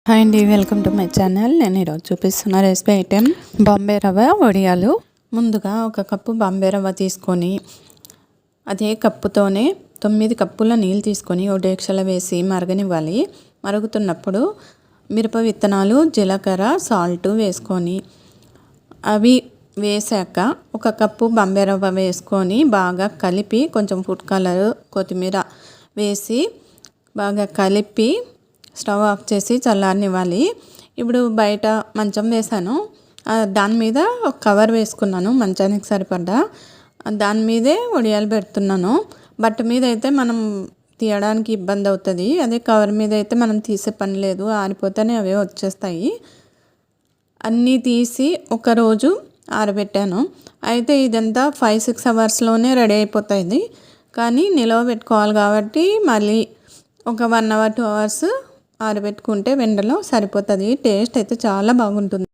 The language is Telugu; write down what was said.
హాయ్ అండి, వెల్కమ్ టు మై ఛానల్. నేను ఈరోజు చూపిస్తున్న రెసిపీ ఐటెం బాంబే రవ్వ వడియాలు. ముందుగా ఒక కప్పు బాంబే రవ్వ తీసుకొని అదే కప్పుతోనే 9 కప్పుల నీళ్ళు తీసుకొని ఒక డేక్షలో వేసి మరగనివ్వాలి. మరుగుతున్నప్పుడు మిరప విత్తనాలు, జీలకర్ర, సాల్ట్ వేసుకొని అవి వేసాక ఒక కప్పు బాంబే రవ్వ వేసుకొని బాగా కలిపి కొంచెం ఫుడ్ కలర్, కొత్తిమీర వేసి బాగా కలిపి స్టవ్ ఆఫ్ చేసి చల్లారనివ్వాలి. ఇప్పుడు బయట మంచం వేసాను, దాని మీద ఒక కవర్ వేసుకున్నాను మంచానికి సరిపడ్డా. దాని మీదే వడియాలు పెడుతున్నాను. బట్ట మీద అయితే మనం తీయడానికి ఇబ్బంది అవుతుంది, అదే కవర్ మీద అయితే మనం తీసే పని లేదు, ఆరిపోతేనే అవే వచ్చేస్తాయి. అన్నీ తీసి ఒకరోజు ఆరబెట్టాను. అయితే ఇదంతా 5-6 అవర్స్లోనే రెడీ అయిపోతుంది, కానీ నిలవ పెట్టుకోవాలి కాబట్టి మళ్ళీ ఒక 1 అవర్ 2 అవర్స్ ఆరబెట్టుకుంటే వెండలో సరిపోతుంది. టేస్ట్ అయితే చాలా బాగుంటుంది.